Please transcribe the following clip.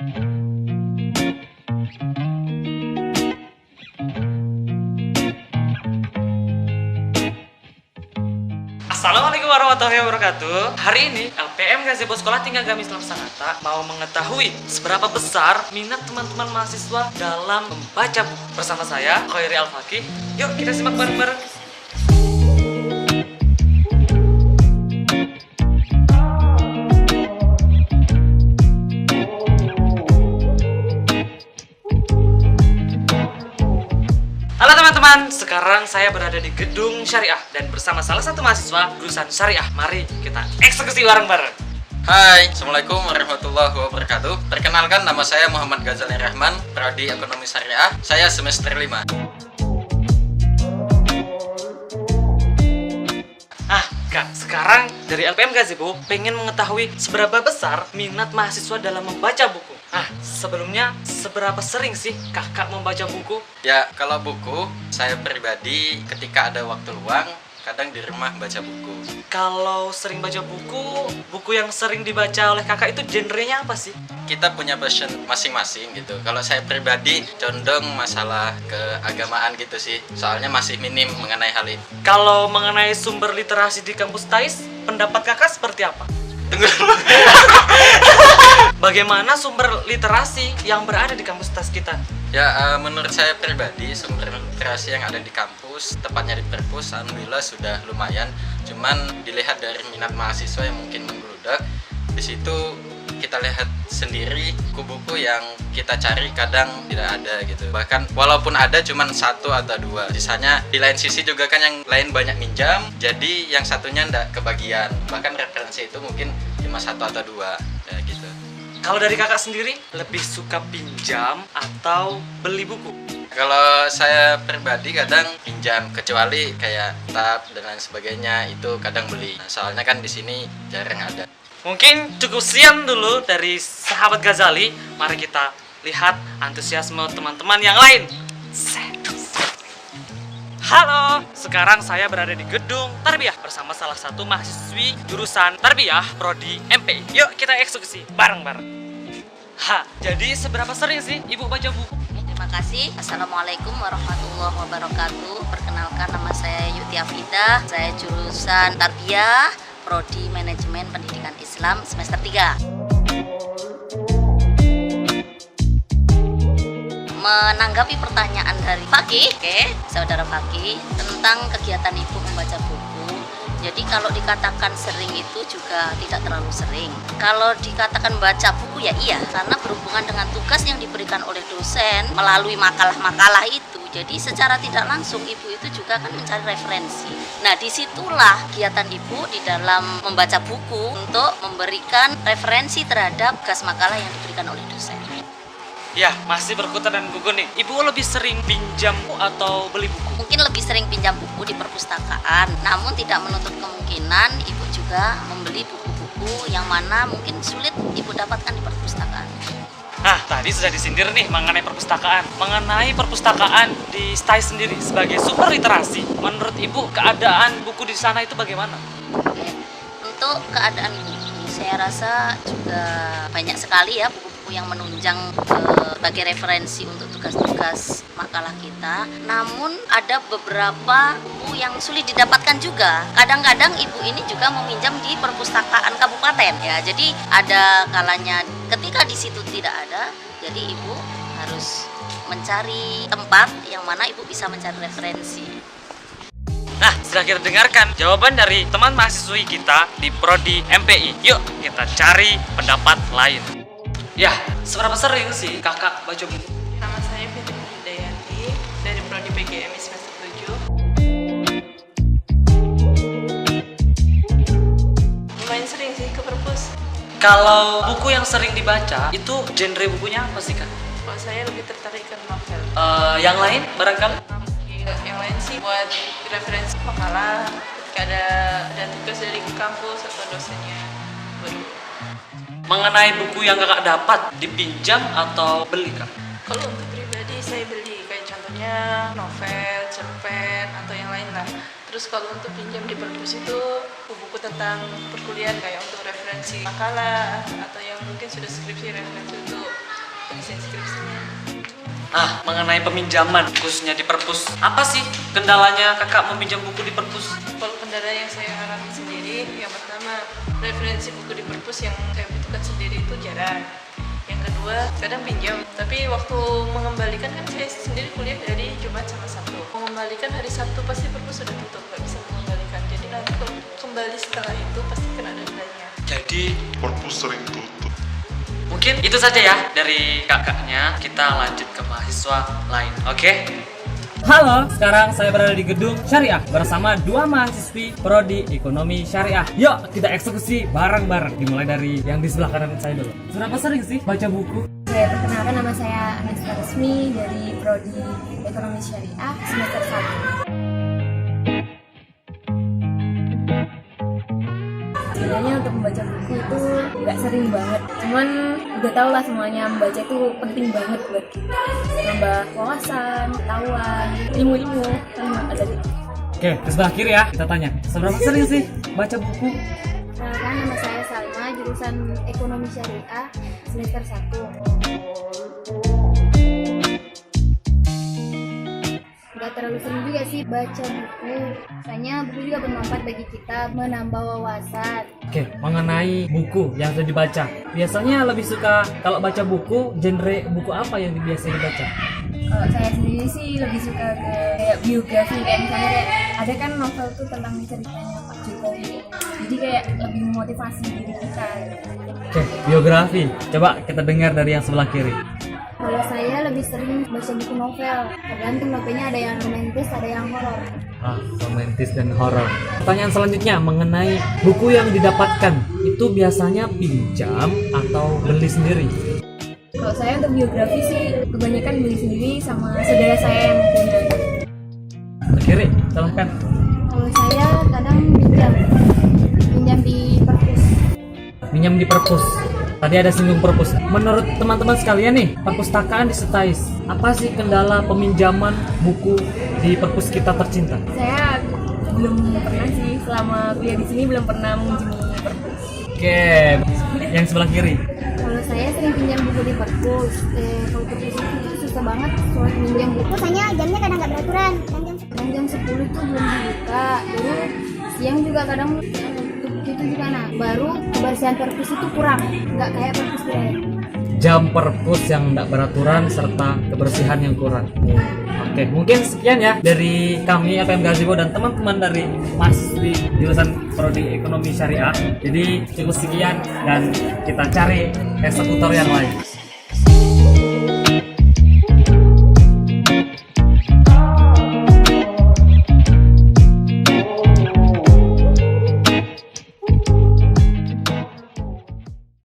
Assalamualaikum warahmatullahi wabarakatuh. Hari ini LPM Gazebo Sekolah Tinggi Agama Islam Sangatta mau mengetahui seberapa besar minat teman-teman mahasiswa dalam membaca buku. Bersama saya, Khairi Al-Fakih. Yuk kita simak bareng-bareng. Halo teman-teman, sekarang saya berada di gedung syariah dan bersama salah satu mahasiswa jurusan syariah. Mari kita eksekusi bareng-bareng. Hai, Assalamualaikum warahmatullahi wabarakatuh. Perkenalkan, nama saya Muhammad Ghazali Rahman, Prodi Ekonomi Syariah. Saya semester 5. Kak, sekarang dari LPM Gazebo pengen mengetahui seberapa besar minat mahasiswa dalam membaca buku. Sebelumnya seberapa sering sih kakak membaca buku? Ya, kalau buku, saya pribadi ketika ada waktu luang, kadang di rumah baca buku. Kalau sering baca buku, buku yang sering dibaca oleh kakak itu genrenya apa sih? Kita punya passion masing-masing gitu. Kalau saya pribadi condong masalah keagamaan gitu sih. Soalnya masih minim mengenai hal ini. Kalau mengenai sumber literasi di kampus TAIS, pendapat kakak seperti apa? Tunggu. Bagaimana sumber literasi yang berada di kampus TAIS kita? Ya, menurut saya pribadi sumber literasi yang ada di kampus, tepatnya di perpus, alhamdulillah sudah lumayan. Cuman dilihat dari minat mahasiswa yang mungkin membludak, di situ kita lihat sendiri buku-buku yang kita cari kadang tidak ada gitu. Bahkan walaupun ada cuman 1 atau 2. Sisanya di lain sisi juga kan yang lain banyak minjam, jadi yang satunya ndak kebagian. Bahkan referensi itu mungkin cuma 1 atau 2 ya gitu. Kalau dari kakak sendiri, lebih suka pinjam atau beli buku? Kalau saya pribadi kadang pinjam, kecuali kayak tab dan lain sebagainya itu kadang beli. Soalnya kan di sini jarang ada. Mungkin cukup sekian dulu dari sahabat Ghazali. Mari kita lihat antusiasme teman-teman yang lain. Halo, sekarang saya berada di gedung Tarbiyah bersama salah satu mahasiswi jurusan Tarbiyah Prodi MPI. Yuk kita eksekusi bareng-bareng. Jadi seberapa sering sih ibu baca buku? Terima kasih. Assalamualaikum warahmatullahi wabarakatuh. Perkenalkan, nama saya Yuti Afida. Saya jurusan Tarbiyah Prodi Manajemen Pendidikan Islam semester 3. Menanggapi pertanyaan dari Fakih, saudara Fakih, tentang kegiatan ibu membaca buku. Jadi kalau dikatakan sering itu juga tidak terlalu sering. Kalau dikatakan baca buku ya iya, karena berhubungan dengan tugas yang diberikan oleh dosen melalui makalah-makalah itu. Jadi secara tidak langsung ibu itu juga akan mencari referensi. Nah, disitulah kegiatan ibu di dalam membaca buku untuk memberikan referensi terhadap tugas makalah yang diberikan oleh dosen. Ya, masih berkutat dan gugun nih. Ibu lebih sering pinjam atau beli buku? Mungkin lebih sering pinjam buku di perpustakaan, namun tidak menutup kemungkinan ibu juga membeli buku-buku yang mana mungkin sulit ibu dapatkan di perpustakaan. Tadi sudah disindir nih mengenai perpustakaan. Mengenai perpustakaan di STAIS sendiri sebagai sumber literasi, menurut ibu keadaan buku di sana itu bagaimana? Untuk keadaan buku, saya rasa juga banyak sekali ya buku yang menunjang sebagai referensi untuk tugas-tugas makalah kita. Namun ada beberapa buku yang sulit didapatkan juga. Kadang-kadang ibu ini juga meminjam di perpustakaan kabupaten ya. Jadi ada kalanya ketika di situ tidak ada, jadi ibu harus mencari tempat yang mana ibu bisa mencari referensi. Setelah kita dengarkan jawaban dari teman mahasiswi kita di Prodi MPI, yuk kita cari pendapat lain. Ya, seberapa sering sih kakak baca buku? Nama saya Fitri Hidayati dari Prodi PGMI semester 7. Lumayan sering sih ke perpus. Kalau buku yang sering dibaca, itu genre bukunya apa sih kak? Kalau saya lebih tertarik ke novel. Yang lain barangkali? Yang lain sih buat referensi makalah ketika ada tugas dari kampus atau dosennya. Mengenai buku yang kakak dapat, dipinjam atau beli kak? Kalau untuk pribadi saya beli, kayak contohnya novel, cerpen, atau yang lain lah. Terus kalau untuk pinjam di perpus itu buku-buku tentang perkuliahan kayak untuk referensi makalah atau yang mungkin sudah skripsi referensi untuk desain skripsinya. Nah, mengenai peminjaman khususnya di perpus, apa sih kendalanya kakak meminjam buku di perpus? Kalau kendala yang saya alami sendiri, yang pertama referensi buku di perpus yang saya butuhkan sendiri itu jarang. Yang kedua, kadang pinjam, tapi waktu mengembalikan kan saya sendiri kuliah dari Jumat sama Sabtu. Mengembalikan hari Sabtu pasti perpus sudah tutup, nggak bisa mengembalikan. Jadi nanti kalau kembali setelah itu pasti kan ada dendanya. Jadi perpus sering tutup. mungkin itu saja ya dari kakaknya. Kita lanjut ke mahasiswa lain, oke? Halo, sekarang saya berada di gedung Syariah bersama dua mahasiswi Prodi Ekonomi Syariah. Yuk kita eksekusi bareng-bareng. Dimulai dari yang di sebelah kanan saya dulu. Berapa sering sih baca buku? Saya perkenalkan, nama saya Anissa Resmi dari Prodi Ekonomi Syariah semester 1. Sebenarnya untuk membaca buku itu nggak sering banget, cuman udah tau lah semuanya membaca itu penting banget buat kita nambah wawasan, pengetahuan, ilmu-ilmu yang ada di. Oke, di sebelah kiri ya kita tanya. Seberapa sering sih baca buku? Perkenalkan, nama saya Salma, jurusan Ekonomi Syariah semester 1. Gak terlalu sering juga sih baca buku, soalnya buku juga bermanfaat bagi kita, menambah wawasan. Oke, mengenai buku yang sudah dibaca, biasanya lebih suka kalau baca buku, genre buku apa yang biasa dibaca? Kalau saya sendiri sih lebih suka ke kayak biografi, kayak misalnya kayak ada kan novel tuh tentang ceritanya Pak Jokowi, jadi kayak lebih memotivasi diri kita. Oke, biografi. Coba kita dengar dari yang sebelah kiri. Kalau saya lebih sering baca buku novel, tergantung novelnya, ada yang romantis, ada yang horor. Romantis dan horor. Pertanyaan selanjutnya mengenai buku yang didapatkan, itu biasanya pinjam atau beli sendiri? Kalau saya untuk biografi sih kebanyakan beli sendiri sama saudara saya yang punya. Kiri, silahkan. Kalau saya kadang pinjam di perpus. Minjam di perpus. Tadi ada singgung perpus. Menurut teman-teman sekalian nih, perpustakaan di Setais, apa sih kendala peminjaman buku di perpus kita tercinta? Saya belum pernah sih, selama kuliah di sini belum pernah mengunjungi perpus. Oke, yang sebelah kiri. Kalau saya sering pinjam buku di perpus. Kalau perpus itu susah banget soal pinjam buku. Soalnya jamnya kadang nggak beraturan. Jam 10 itu belum dibuka. Baru siang juga kadang itu juga, nah baru kebersihan perpus itu kurang, nggak kayak perpus lain. Jam perpus yang tidak beraturan serta kebersihan yang kurang. Oke, mungkin sekian ya dari kami APM Gazebo dan teman-teman dari mahasiswi jurusan Prodi Ekonomi Syariah. Jadi cukup sekian dan kita cari eksekutor yang lain.